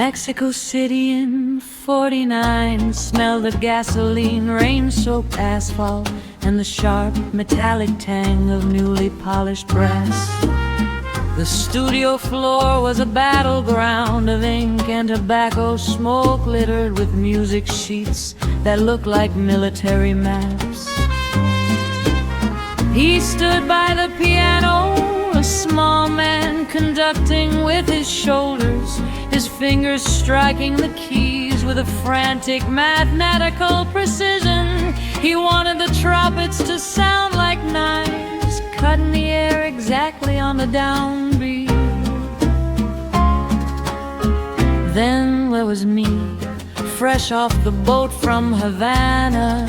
Mexico City in '49 smelled of gasoline, rain-soaked asphalt, and the sharp metallic tang of newly polished brass. The studio floor was a battleground of ink and tobacco smoke, littered with music sheets that looked like military maps. He stood by the piano, a small man conducting with his shoulders, his fingers striking the keys with a frantic mathematical precision. He wanted the trumpets to sound like knives, cutting the air exactly on the downbeat. Then there was me, fresh off the boat from Havana,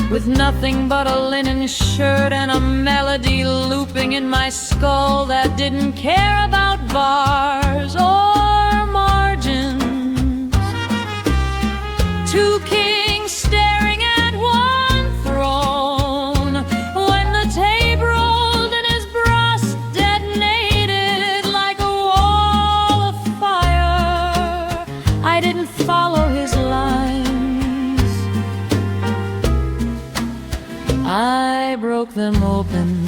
with nothing but a linen shirt and a melody looping in my skull that didn't care about bars or margins. Two kings staring at one throne, when the tape rolled and his brass detonated like a wall of fire. I didn't follow his lines, I broke them open.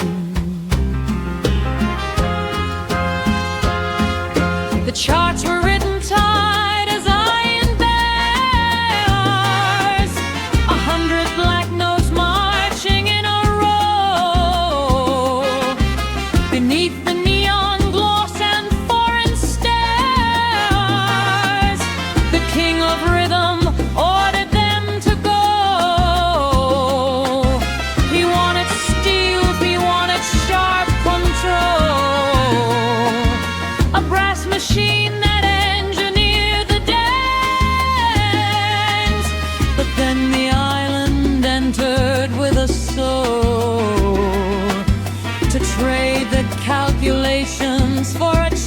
The charts were written tight as iron bars, 100 black notes marching in a row, beneath the neon gloss and foreign stars. The king of rhythm ordered them to go. He wanted steel, he wanted sharp control, a brass machine that engineered the dance. But then the island entered with a soul, to trade the calculations for a chance.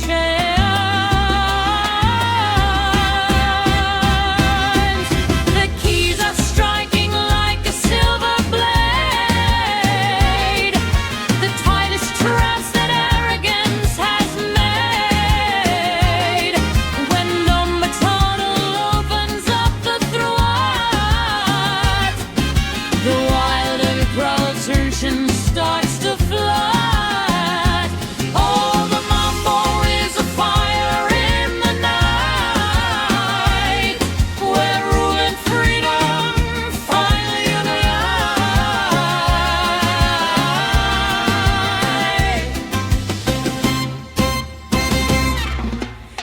The keys are striking like a silver blade, the tightest traps that arrogance has made. When number tunnel opens up the throat, the wild and pulsation starts to flood. Oh, the mambo is a fire in the night, where rule and freedom finally unite.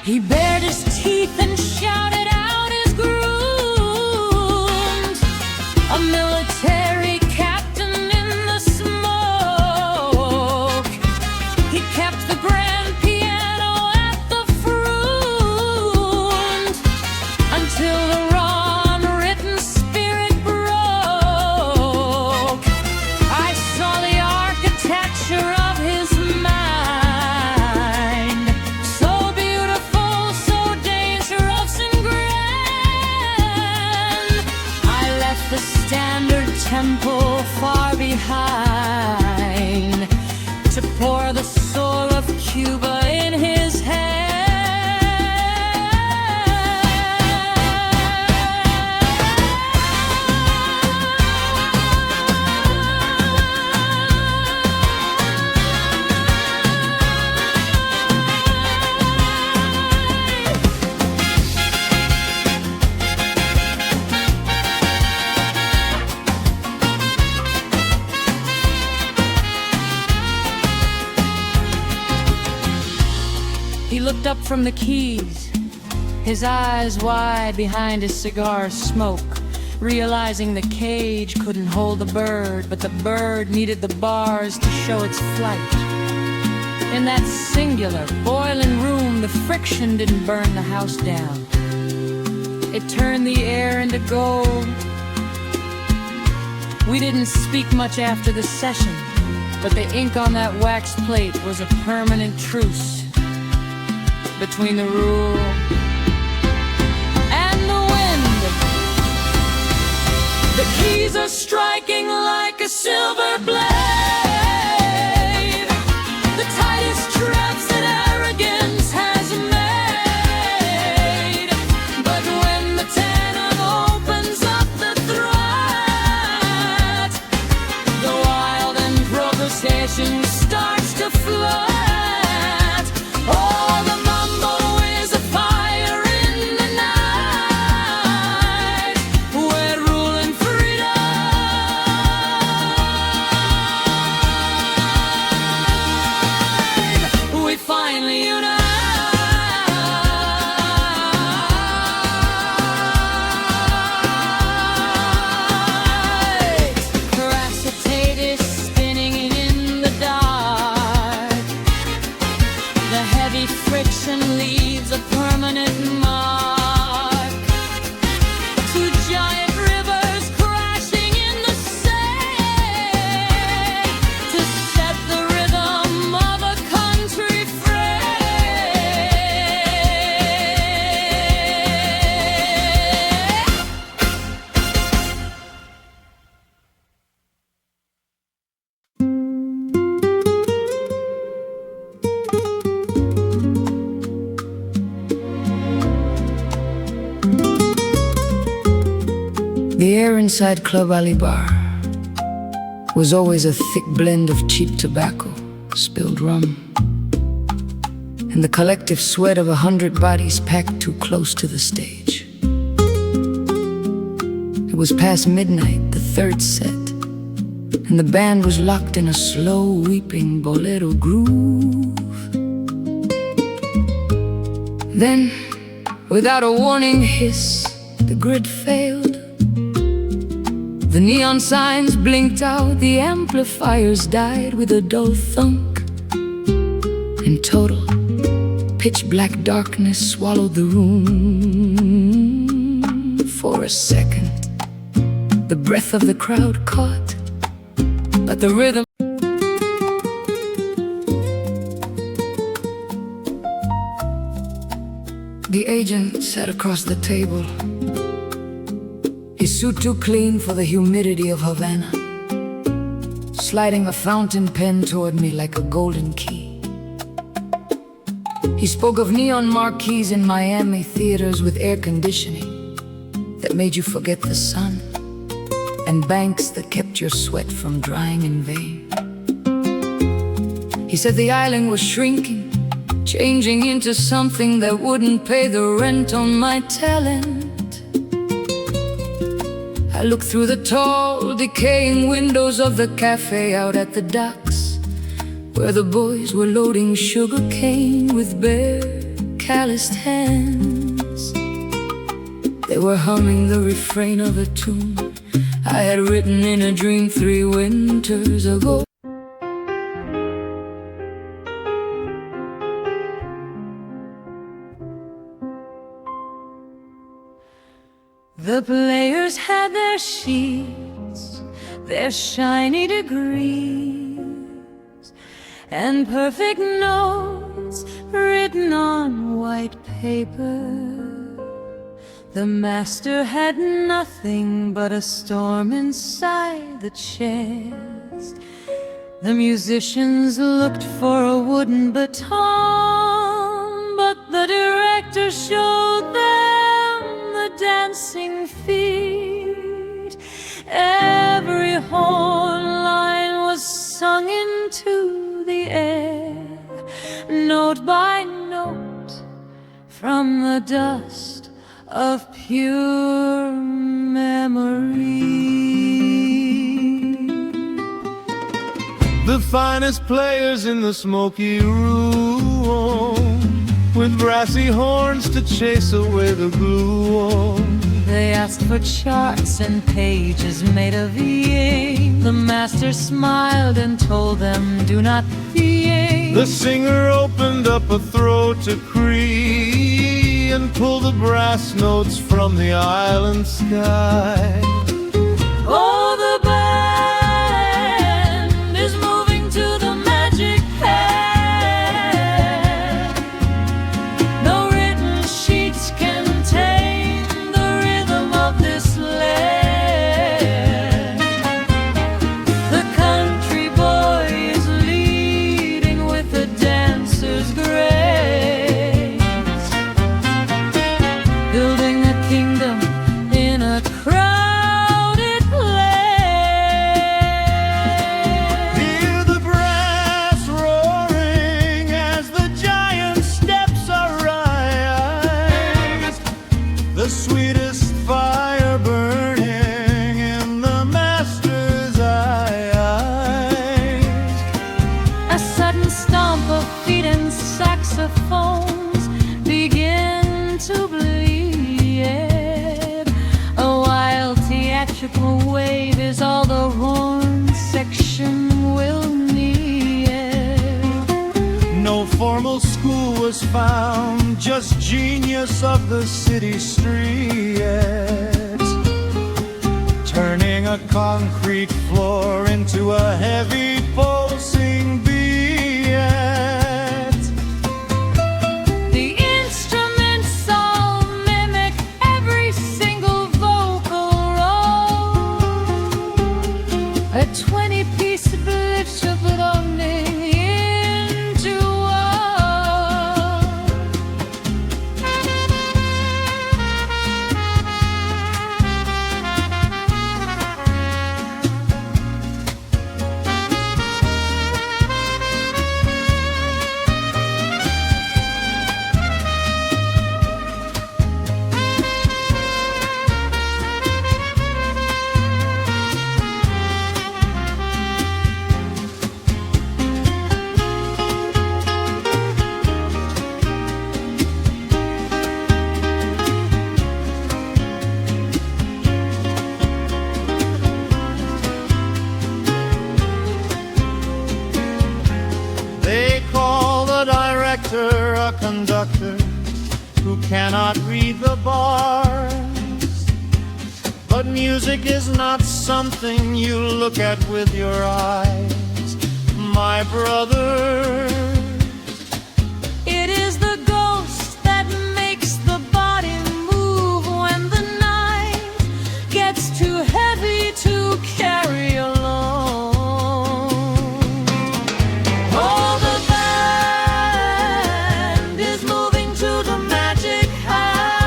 He bared his teeth and shouted out his grooms, a military captain in the smoke. He kept the grand piano at the front until the raw unwritten spirit broke. I saw the architecture of his mind, so beautiful, so dangerous and grand. I left the standard temple far behind, to pour the soul of Cuba in his hand. He looked up from the keys, his eyes wide behind his cigar smoke, realizing the cage couldn't hold the bird, but the bird needed the bars to show its flight. In that singular, boiling room, the friction didn't burn the house down. It turned the air into gold. We didn't speak much after the session, but the ink on that wax plate was a permanent truce between the rule and the wind. The keys are striking like a silver blade, the tightest traps that arrogance has made. nation starts to flood. Oh, the mambo is a fire in the night. We're ruling freedom. We finally unite. Friction leaves a permanent mark. Two giant rivers crashing in the sand to set the rhythm of a country free. The air inside Club Ali Bar was always a thick blend of cheap tobacco, spilled rum, and the collective sweat of 100 bodies packed too close to the stage. It was past midnight, the third set, and the band was locked in a slow, weeping bolero groove. Then, without a warning hiss, the grid failed. The neon signs blinked out, the amplifiers died with a dull thunk. In total, pitch black darkness swallowed the room. For a second, the breath of the crowd caught, but the rhythm. The agent sat across the table, his suit too clean for the humidity of Havana, sliding a fountain pen toward me like a golden key. He spoke of neon marquees in Miami theaters with air conditioning that made you forget the sun, and banks that kept your sweat from drying in vain. He said the island was shrinking, changing into something that wouldn't pay the rent on my talent. I looked through the tall, decaying windows of the cafe out at the docks, where the boys were loading sugar cane with bare, calloused hands. They were humming the refrain of a tune I had written in a dream 3 winters ago. The players had their sheets, their shiny degrees, and perfect notes written on white paper. The master had nothing but a storm inside the chest. The musicians looked for a wooden baton, but the director showed them the dancing feet. Every horn line was sung into the air, note by note, from the dust of pure memory. The finest players in the smoky room, with brassy horns to chase away the gloom. They asked for charts and pages made of ink. The master smiled and told them, do not be aim. The singer opened up a throat to Cree and pulled the brass notes from the island sky. Oh, the band is moving to the magic hand. No written sheets contain the rhythm of this land. The country boy is leading with a dancer's grace, building a kingdom in a crowd. magical wave is all the horn section will need. No formal school was found, just genius of the city streets, turning a concrete floor into a heavy pulsing beat. The instruments all mimic every single vocal roll. A 20-piece village of belonging into A conductor who cannot read the bars. But music is not something you look at with your eyes, my brother. it is the ghost that makes the body move when the night gets too heavy to carry alone. Oh, the band is moving to the magic hand.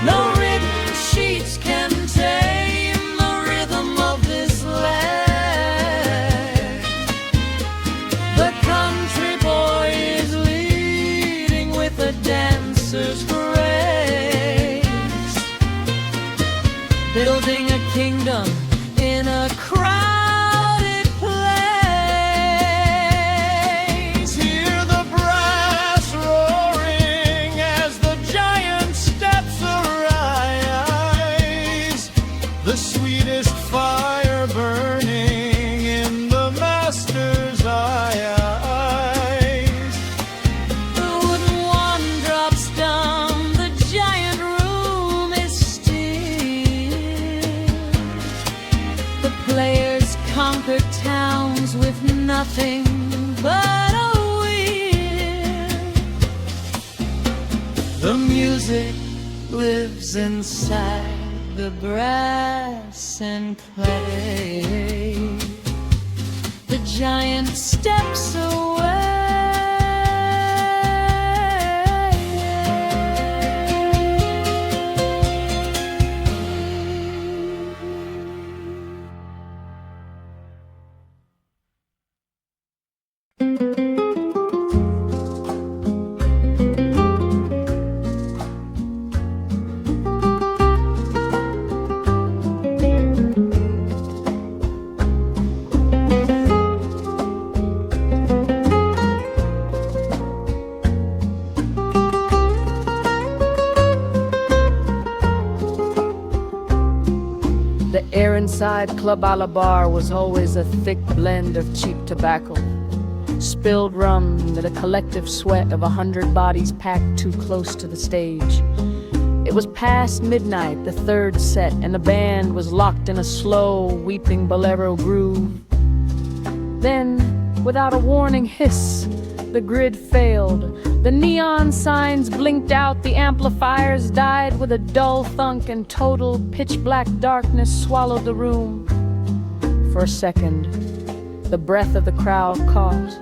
No written sheets can tame the rhythm of this land. The country boy is leading with a dancer's grace, building a kingdom in a crowded place. Hear the brass roaring as the giant steps arise, the sweetest fire burning in the master's eyes. The wooden one drops down, the giant room is still. The players conquer towns with nothing but a will. The music lives inside the brass and clay. The giant steps away. The air inside Club a la Bar was always a thick blend of cheap tobacco, spilled rum, and a collective sweat of 100 bodies packed too close to the stage. It was past midnight, the third set, and the band was locked in a slow, weeping bolero groove. Then, without a warning hiss, the grid failed. The neon signs blinked out, the amplifiers died with a dull thunk, and total pitch-black darkness swallowed the room. For a second, the breath of the crowd caught.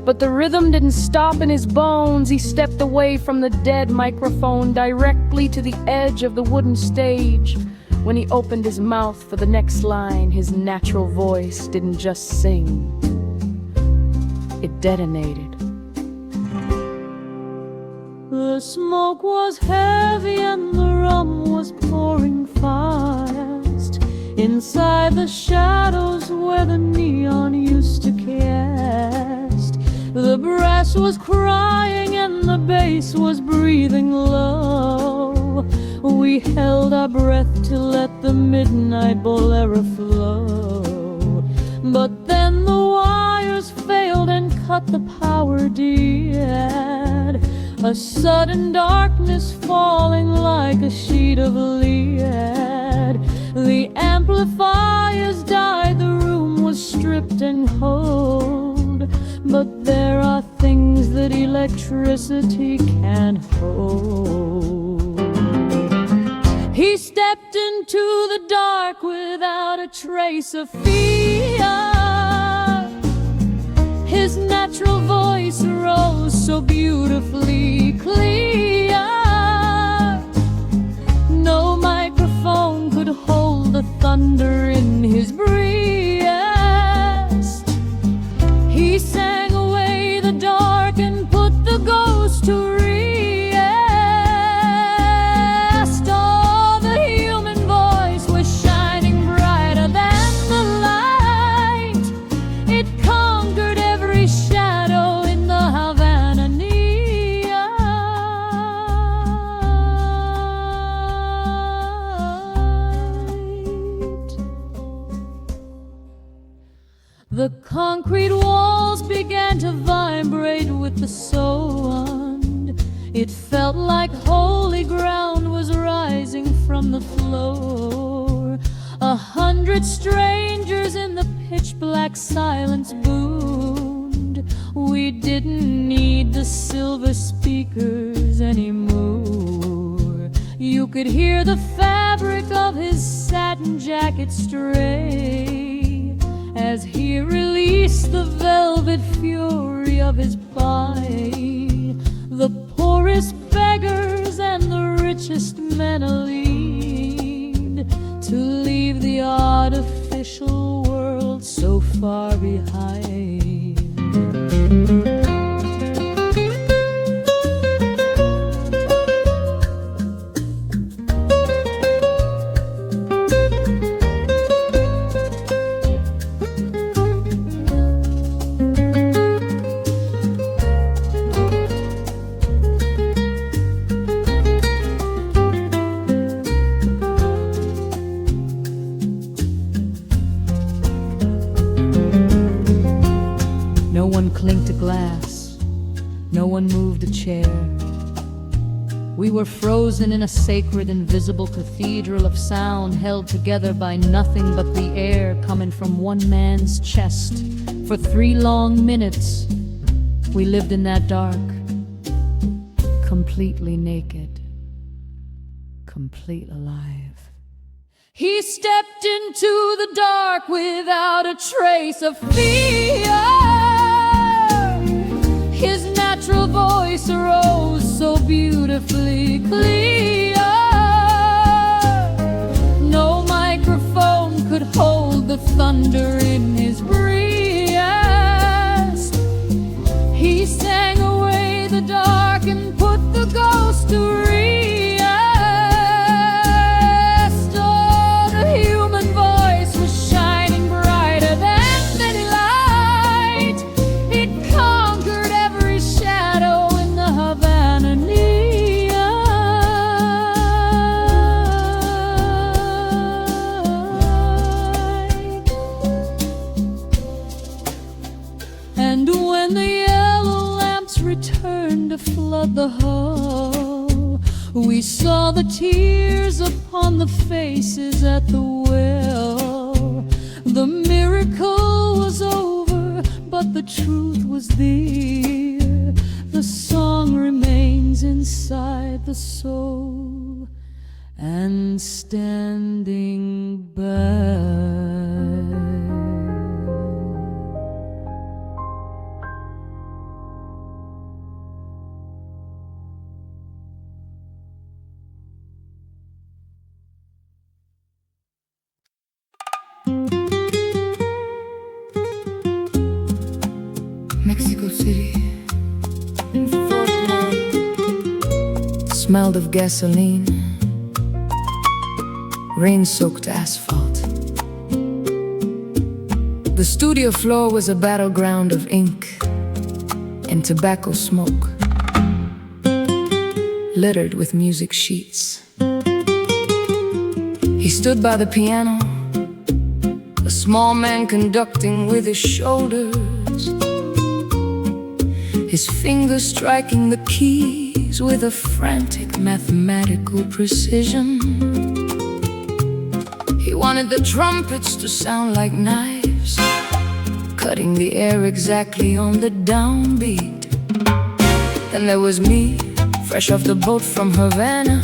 But the rhythm didn't stop in his bones. He stepped away from the dead microphone directly to the edge of the wooden stage. When he opened his mouth for the next line, his natural voice didn't just sing. It detonated. The smoke was heavy and the rum was pouring fast inside the shadows where the neon used to cast. The brass was crying and the bass was breathing low. We We held our breath to let the midnight bolero flow. But then the wires failed and cut the power dead. A sudden darkness falling like a sheet of lead. The amplifiers died, the room was stripped and cold. But there are things that electricity can't hold. He stepped into the dark without a trace of fear. His natural voice rose so beautifully clear. No microphone could hold the thunder in his breast. He sang away the dark and put the ghost to rest. Oh, the human voice was shining brighter than the light. It conquered every shadow in the Havana night. The concrete walls began to vibrate with the sound. It felt like holy ground was rising from the floor. 100 strangers in the pitch-black silence boomed. We didn't need the silver speakers anymore. You could hear the fabric of his satin jacket stray as he released the velvet fury of his pie. The poorest beggars and the richest men leaned to leave the artificial world so far behind. No one clinked a glass, no one moved a chair. We were frozen in a sacred, invisible cathedral of sound, held together by nothing but the air coming from one man's chest. For 3 long minutes, we lived in that dark, completely naked, complete alive. He stepped into the dark without a trace of fear. His natural voice rose so beautifully clear. No microphone could hold the thunder in his breast. He sang away the dark and put the ghost to rest. Oh, the human voice was shining brighter than any light. It conquered every shadow in the Havana night. And when the yellow lamps returned to flood the hall, we saw the tears upon the faces at the well. The miracle was over, but the truth was there. The song remains inside the soul and standing by. Mexico City, smelled of gasoline, rain-soaked asphalt. The studio floor was a battleground of ink and tobacco smoke, littered with music sheets. He stood by the piano, a small man conducting with his shoulders, his fingers striking the keys with a frantic mathematical precision. He wanted the trumpets to sound like knives, cutting the air exactly on the downbeat. Then there was me, fresh off the boat from Havana,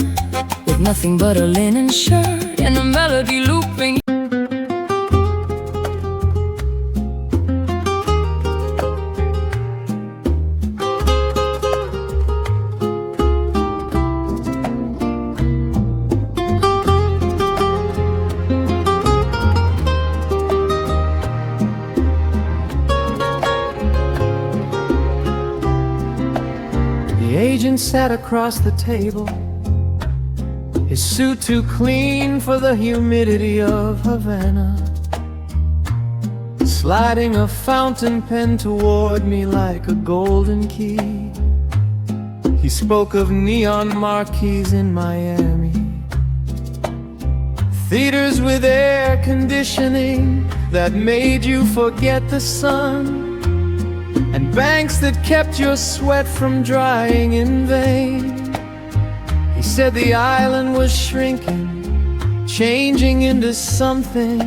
with nothing but a linen shirt and a melody looping. The agent sat across the table, his suit too clean for the humidity of Havana, sliding a fountain pen toward me like a golden key. He spoke of neon marquees in Miami, theaters with air conditioning that made you forget the sun, and banks that kept your sweat from drying in vain. He said the island was shrinking, changing into something.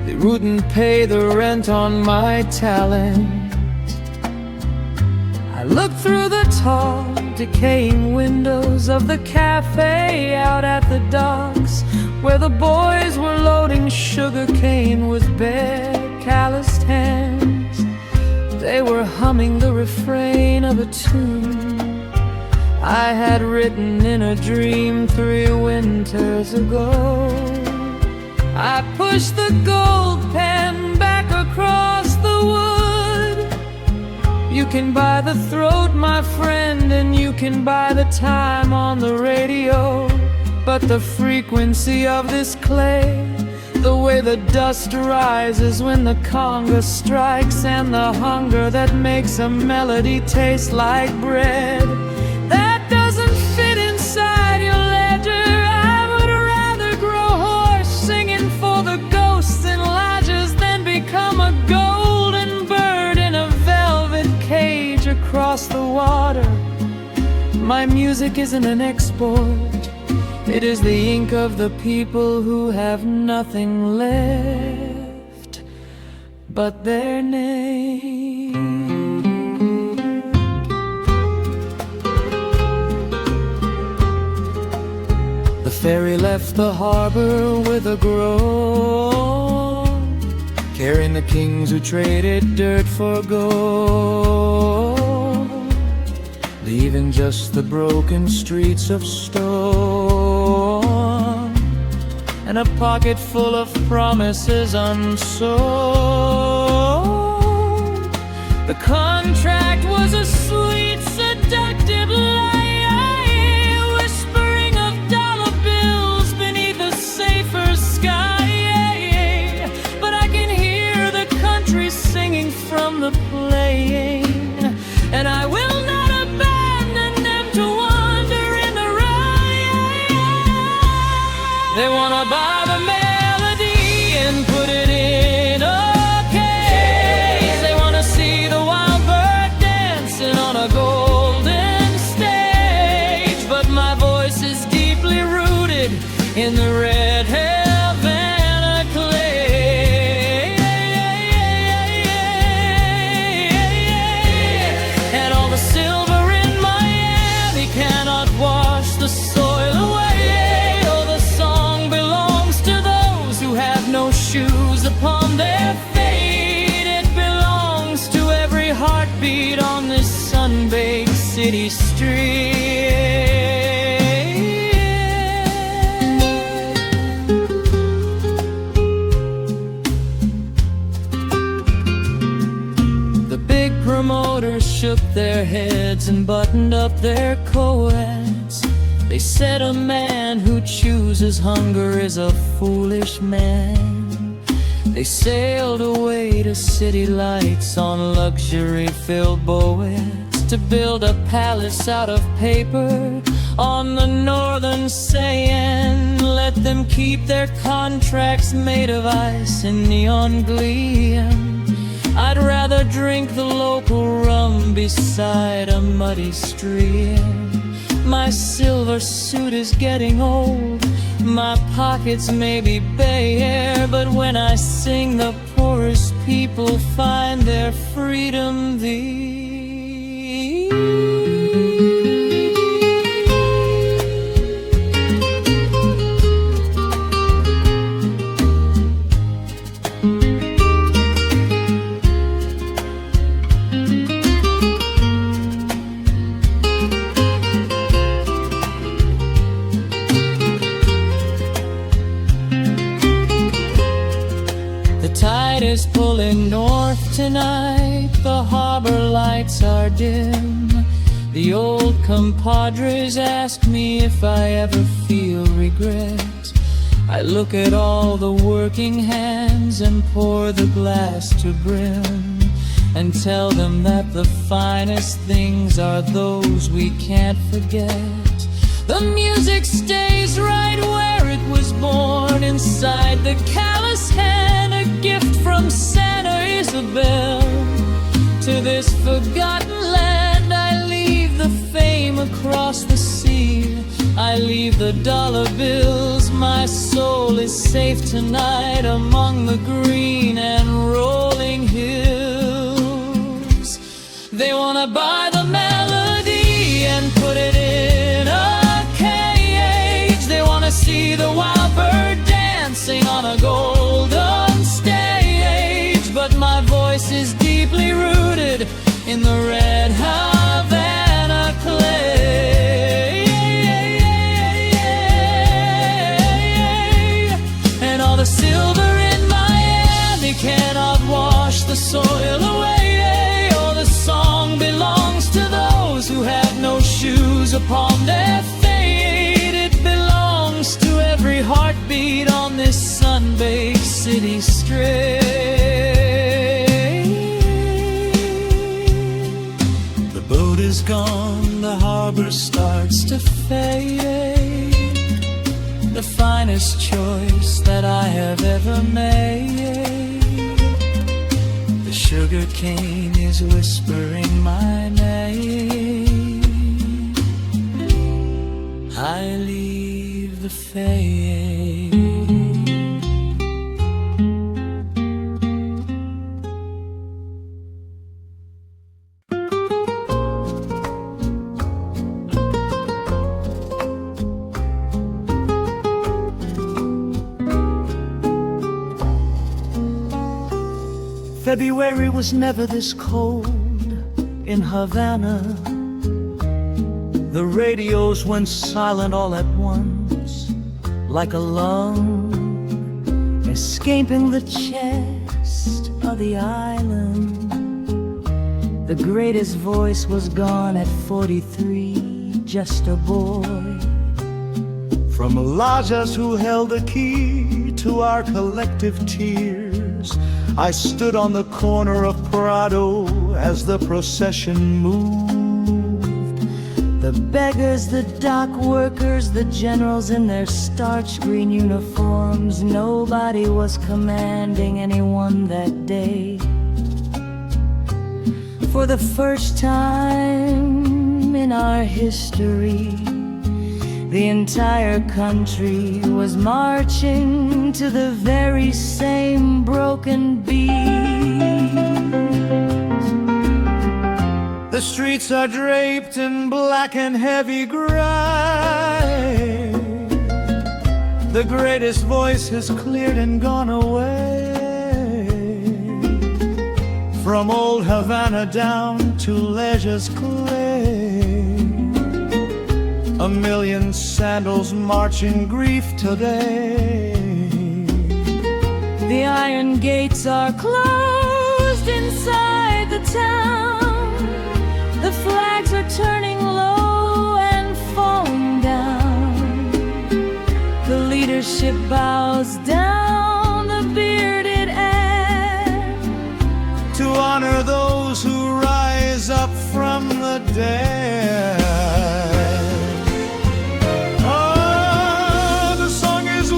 They wouldn't pay the rent on my talent. I looked through the tall, decaying windows of the cafe out at the docks, where the boys were loading sugar cane with bare, calloused hands. They were humming the refrain of a tune I had written in a dream 3 winters ago. I pushed the gold pen back across the wood. You can buy the throat, my friend, and you can buy the time on the radio, but the frequency of this clay, the way the dust rises when the conga strikes, and the hunger that makes a melody taste like bread, that doesn't fit inside your ledger. I would rather grow hoarse singing for the ghosts in lodges than become a golden bird in a velvet cage across the water. My music isn't an export, it is the ink of the people who have nothing left but their name. The ferry left the harbor with a groan, carrying the kings who traded dirt for gold, leaving just the broken streets of stone and a pocket full of promises unsold. The contract was a sweet, seductive lie, whispering of dollar bills beneath a safer sky. But I can hear the country singing from the playing, and I will not abandon them to wander in the rain. They wanna buy the melody and put it in a case. They wanna see the wild bird dancing on a golden stage, but my voice is deeply rooted in the red Havana clay. And all the silver in Miami cannot wash the soil away. Oh, the song belongs to those who have no shoes upon their feet. It belongs to every heartbeat on this sun-baked city street. The big promoters shook their heads and buttoned up their coats. They said a man who chooses hunger is a foolish man. They sailed away to city lights on luxury-filled boats, to build a palace out of paper on the northern sand. Let them keep their contracts made of ice and neon gleam. I'd rather drink the local rum beside a muddy stream. My silver suit is getting old, my pockets may be bare, but when I sing, the poorest people find their freedom thee. Is pulling north tonight, the harbor lights are dim. The old compadres ask me if I ever feel regret. I look at all the working hands and pour the glass to brim, and tell them that the finest things are those we can't forget. The music stays right where it was born, inside the callous hand, a gift from Santa Isabel. To this forgotten land I leave the fame across the sea. I leave the dollar bills, my soul is safe tonight among the green and rolling hills. They wanna buy the melody and put it in a cage. They wanna see the wild bird dancing on a golden stage. But my voice is deeply rooted in the red Havana clay. And all the silver in Miami cannot wash the soil away. Oh, the song belongs to those who have no shoes upon their fate. It belongs to every heartbeat on this sun-baked city straight. The boat is gone, the harbor starts to fade. The finest choice that I have ever made. The sugar cane is whispering my name. I leave the fade. February was never this cold in Havana. The radios went silent all at once, like a lung escaping the chest of the island. The greatest voice was gone at 43, just a boy. From Lajas who held the key to our collective tears, I stood on the corner of Prado as the procession moved. The beggars, the dock workers, the generals in their starch green uniforms. Nobody was commanding anyone that day. For the first time in our history, the entire country was marching to the very same broken beat. The streets are draped in black and heavy gray. The greatest voice has cleared and gone away. From old Havana down to Leisure's clay, a million sandals march in grief today. The iron gates are closed inside the town. The flags are turning low and falling down. The leadership bows down the bearded air to honor those who rise up from the dead. Oh, the song is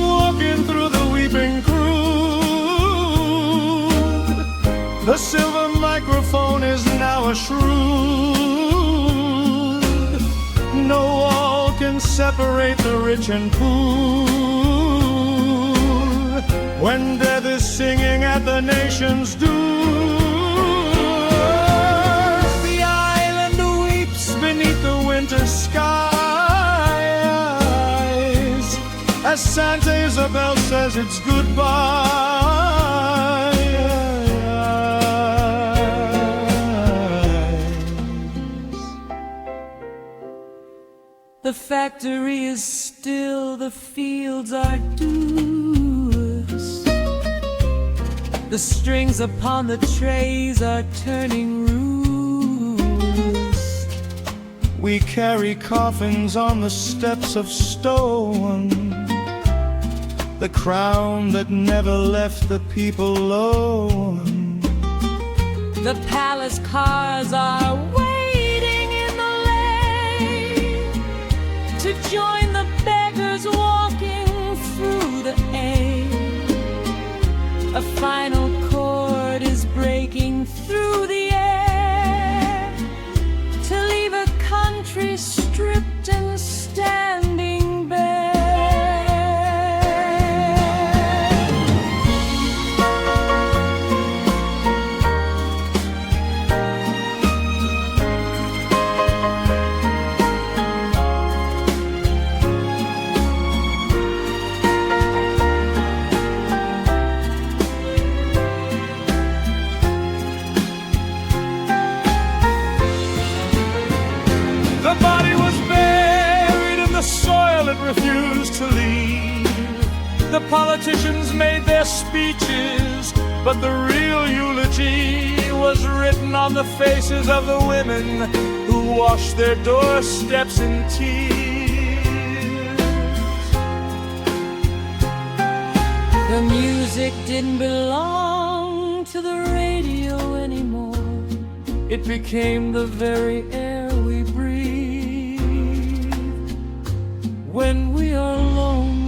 shrewd. No wall can separate the rich and poor. When death is singing at the nation's door, the island weeps beneath the winter skies as Santa Isabel says its goodbye. The factory is still, the fields are dewless. The strings upon the trays are turning roost. We carry coffins on the steps of stone, the crown that never left the people alone. The palace cars are waiting in the lane to join the beggars walking through the air. A final chord is breaking through the air to leave a country stripped and standing bare. The body was buried in the soil it refused to leave. The politicians made their speeches, but the real eulogy was written on the faces of the women who washed their doorsteps in tears. The music didn't belong to the radio anymore. It became the very air we breathe when we are lonely.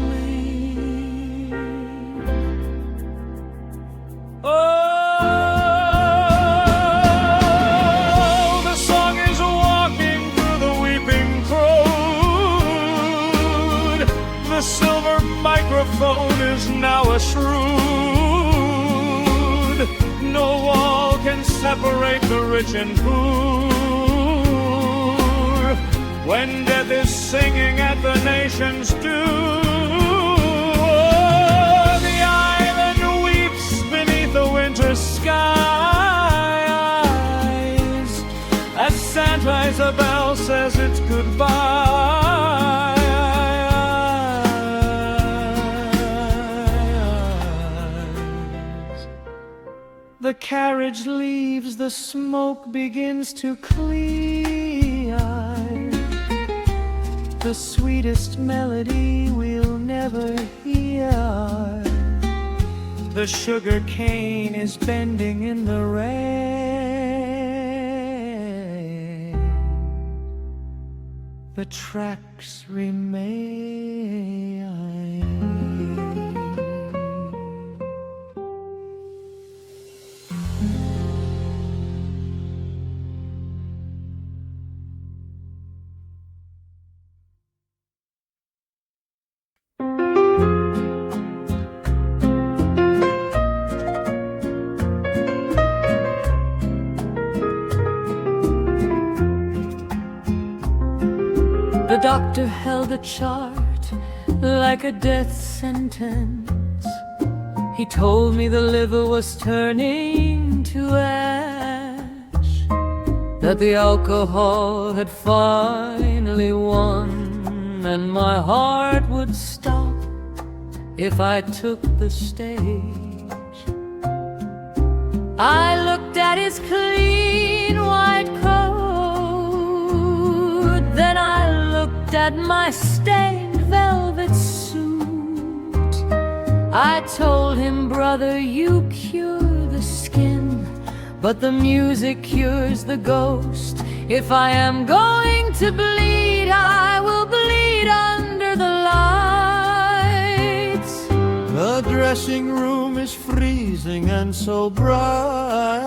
Oh, the song is walking through the weeping crowd. The silver microphone is now a shroud. No wall can separate the rich and poor. When death is singing at the nation's door, the island weeps beneath the winter skies as Santa Isabel says its goodbye. The carriage leaves, the smoke begins to clear. The sweetest melody we'll never hear. The sugar cane is bending in the rain. The tracks remain. The doctor held a chart like a death sentence. He told me the liver was turning to ash, that the alcohol had finally won, and my heart would stop if I took the stage. I looked at his clean white coat, then I looked at my stained velvet suit. I told him, brother, you cure the skin, but the music cures the ghost. If I am going to bleed, I will bleed under the lights. The dressing room is freezing and so bright.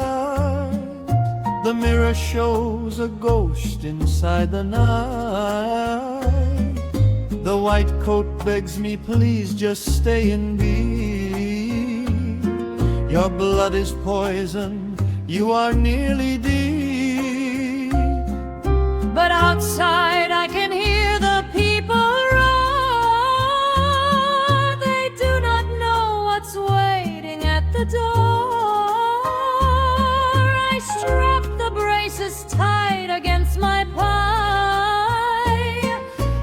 The mirror shows a ghost inside the night. The white coat begs me, please just stay and be. Your blood is poison, you are nearly deep. But outside I can hear the people roar. They do not know what's waiting at the door. I strap the braces tight against my pie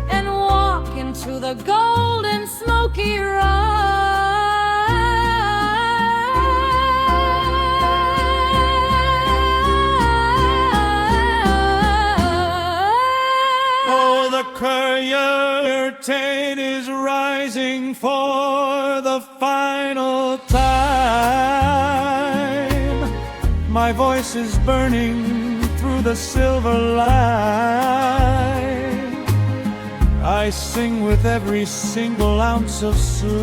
and walk into the golden smoky ride. Oh, the curtain is rising for the final time. My voice is burning through the silver light. I sing with every single ounce of soul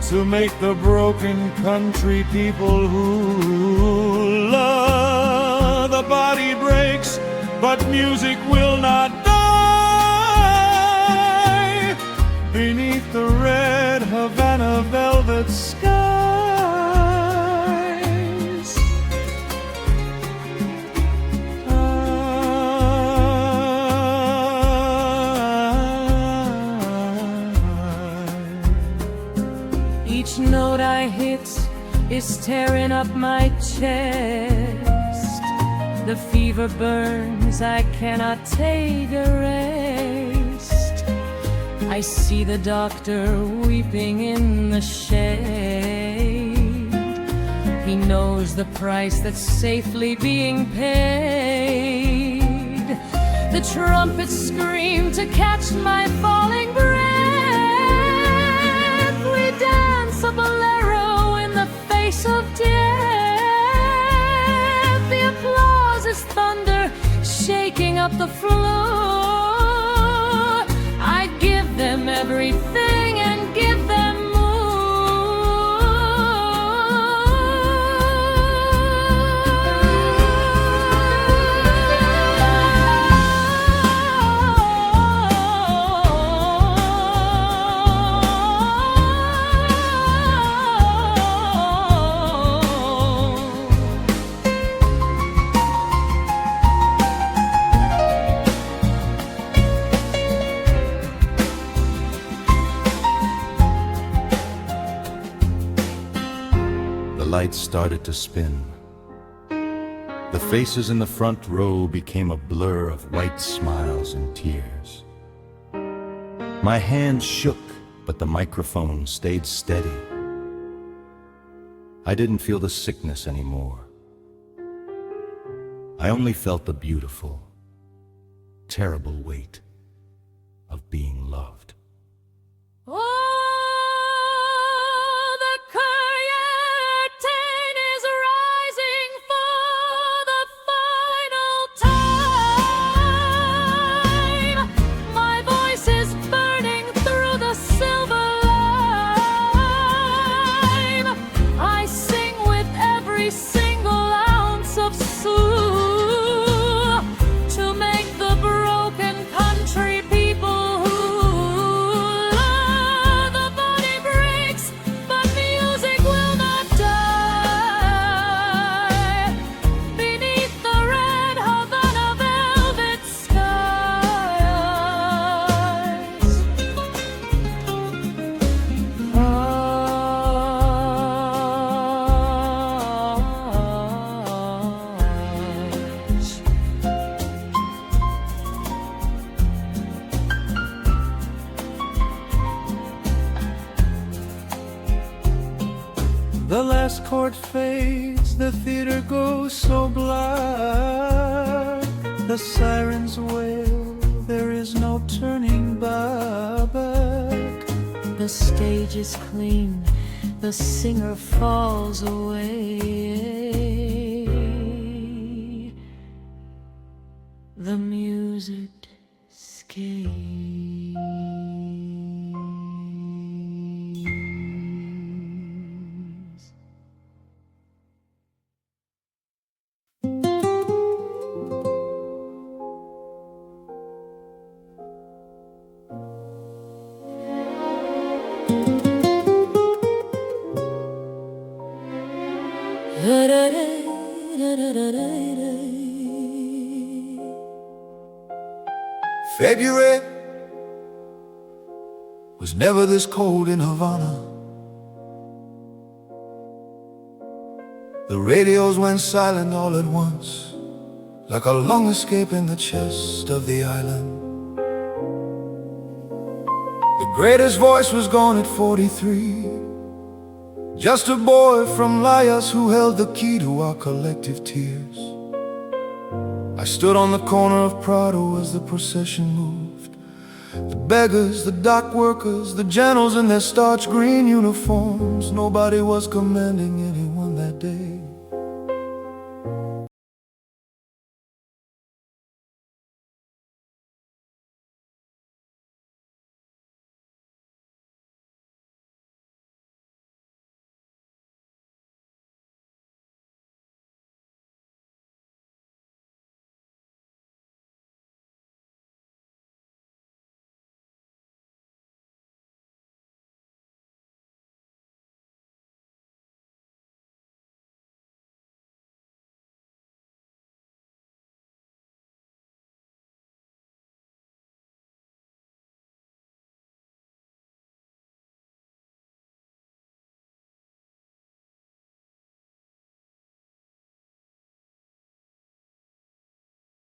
to make the broken country people who love. The body breaks, but music will not die. Beneath the red Havana velvet skies, Each note I hit is tearing up my chest. The fever burns, I cannot take a rest. I see the doctor weeping in the shade. He knows the price that's safely being paid. The trumpets scream to catch my falling breath. We dance a bolero in the face of death. The applause is thunder shaking up the floor. I give them everything and give them The lights started to spin. The faces in the front row became a blur of white smiles and tears. My hands shook, but the microphone stayed steady. I didn't feel the sickness anymore. I only felt the beautiful, terrible weight of being loved. The last chord fades, the theater goes so black. The sirens wail, there is no turning back. The stage is clean, the singer falls away. The music scares. February was never this cold in Havana. The radios went silent all at once, like a lung escape in the chest of the island. The greatest voice was gone at 43, just a boy from Layas who held the key to our collective tears. I stood on the corner of Prado as the procession moved. The beggars, the dock workers, the generals in their starch green uniforms. Nobody was commanding anymore.